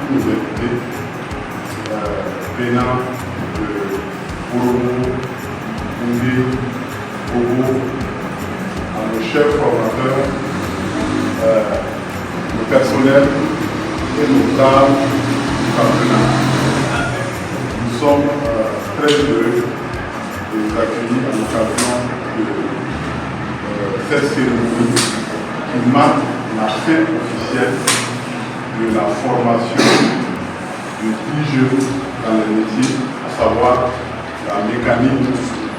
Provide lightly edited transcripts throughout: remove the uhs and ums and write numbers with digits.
tous nos invités venant de Oromo, Koundé, Bobo, à nos chefs formateurs, le personnel et nos cadres du partenariat. Nous sommes très heureux de vous accueillir à l'occasion de cette cérémonie qui marque la fin officielle de la formation de 10 jeunes dans les métiers, à savoir la mécanique,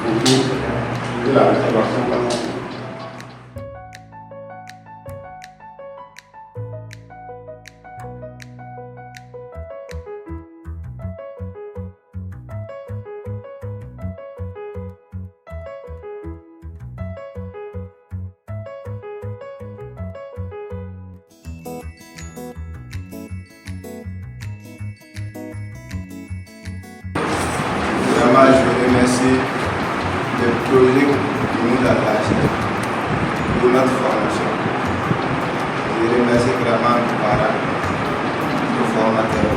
auto et la restauration pâtissière. Vraiment, je remercie le projet qui nous a lâché pour notre formation. Je remercie vraiment nos parents, nos formateurs.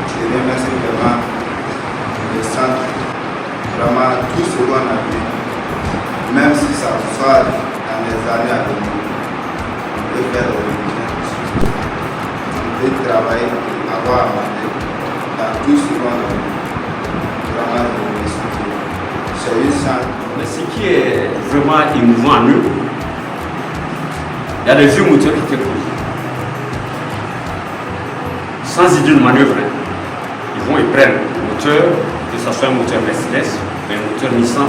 Je remercie vraiment le centre, vraiment tout ce qu'on a vu, même si ça soit dans les années à venir, on peut faire le révision. On peut travailler, avoir à manger dans tout ce qu'on a vu. Mais ce qui est vraiment émouvant à nous, il y a des vieux moteurs qui étaient posés. Sans idée de manœuvre, ils vont et prennent le moteur, que ce soit un moteur Mercedes, un moteur Nissan.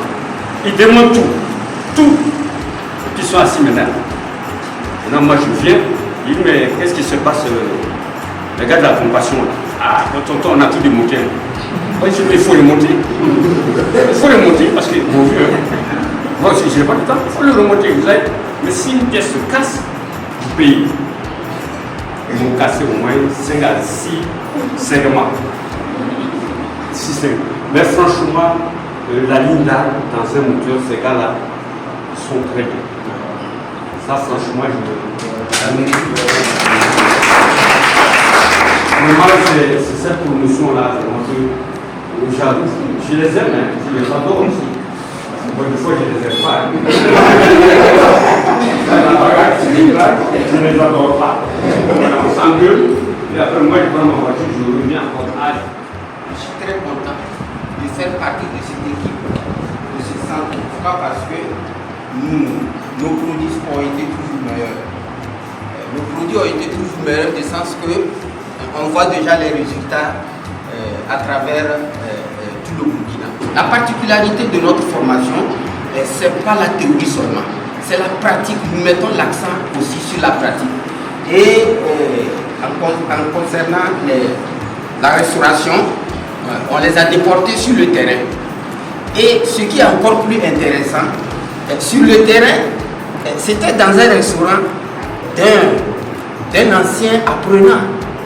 Ils démontent tout. Ils sont assis maintenant. Maintenant, moi je viens, je dis mais qu'est-ce qui se passe? Les gars de la compassion là. Ah, tonton, on a tout démonté. Il faut le monter. Il faut le monter parce que, mon vieux, moi aussi, je n'ai pas de temps, il faut le remonter. Vous savez, mais si une pièce se casse, vous payez. Ils vont casser au moins 5 à 6 segments. 6 segments. Mais franchement, la ligne d'arbre dans un moteur, ces gars-là sont très bien. Ça, franchement, c'est cette promotion-là, je les aime, hein. Je les adore aussi. Moi, des fois, je ne les aime pas. Je ne les adore pas. On s'engueule, et après, moi, je prends ma voiture, je reviens en votre âge. Je suis très content de faire partie de cette équipe, de ce centre. Pas parce que nos produits ont été toujours meilleurs. Nos produits ont été toujours meilleurs, du sens que on voit déjà les résultats à travers tout le Burkina. La particularité de notre formation, ce n'est pas la théorie seulement, c'est la pratique. Nous mettons l'accent aussi sur la pratique. Et en concernant la restauration, on les a déportés sur le terrain. Et ce qui est encore plus intéressant, sur le terrain, c'était dans un restaurant d'un ancien apprenant.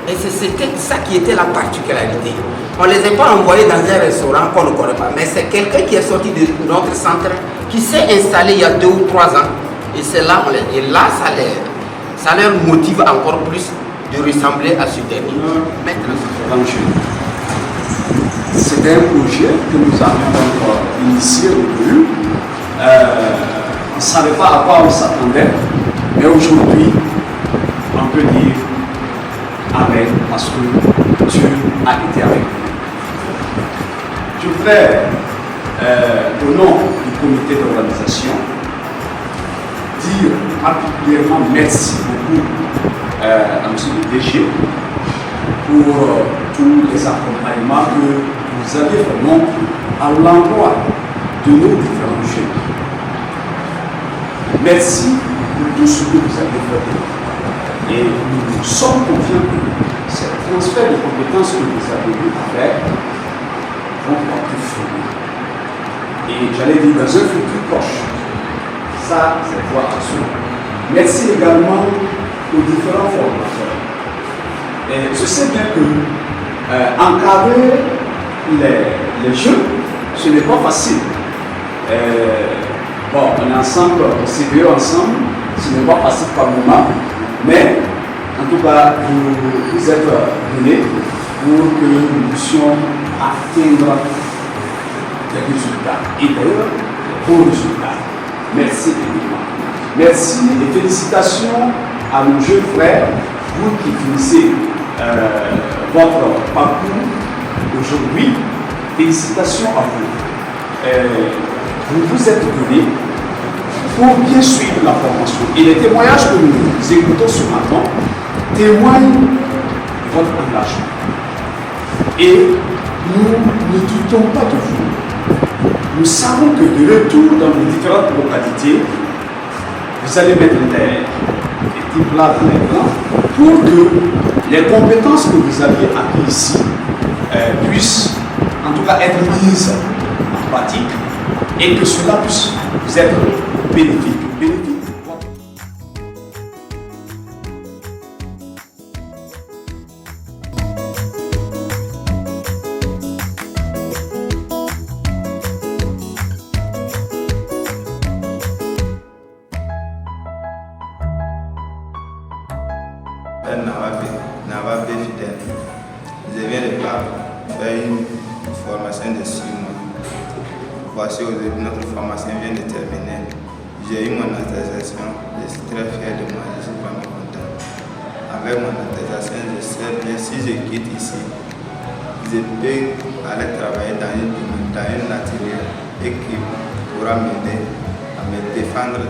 Et c'était ça qui était la particularité. On ne les a pas envoyés dans un restaurant qu'on ne connaît pas, mais c'est quelqu'un qui est sorti de notre centre, qui s'est installé il y a 2 ou 3 ans. Et c'est là, ça leur motive encore plus de ressembler à ce dernier. C'est un projet que nous avons initié au début. On ne savait pas à quoi on s'attendait, mais aujourd'hui, on peut dire Amen, parce que Dieu a été avec nous. Je voudrais, au nom du comité d'organisation, dire particulièrement merci beaucoup à M. le DG pour tous les accompagnements que vous avez vraiment à l'endroit de nos différents jeunes. Merci pour tout ce que vous avez fait. Et nous sommes confiants que ces transferts de compétences que vous avez eu à faire vont porter fruit. Et j'allais dire dans un futur proche. Ça, c'est voie à soi. Merci également aux différents formateurs. Et je sais bien que encadrer les jeunes, ce n'est pas facile. Bon, on est ensemble, on s'est ensemble, ce n'est pas facile par moment, mais En tout cas, vous êtes donnés pour que nous puissions atteindre des résultats. Et d'ailleurs, des bons résultats. Merci évidemment. Merci et félicitations à nos jeunes frères, vous qui finissez votre parcours aujourd'hui. Félicitations à vous. Vous vous êtes donnés pour bien suivre la formation. Et les témoignages que nous écoutons ce matin témoignent de votre engagement. Et nous ne doutons pas de vous. Nous savons que de retour dans les différentes localités, vous allez mettre des types là dans les plans pour que les compétences que vous aviez acquises ici puissent en tout cas être mises en pratique et que cela puisse vous être bénéfique. Nava Fidèle. Je viens de faire une formation de 6 mois. Voici aujourd'hui notre formation vient de terminer. J'ai eu mon attestation, je suis très fier de moi, je suis vraiment content. Avec mon attestation, je sais bien si je quitte ici, je peux aller travailler dans une atelier et qui pourra m'aider à me défendre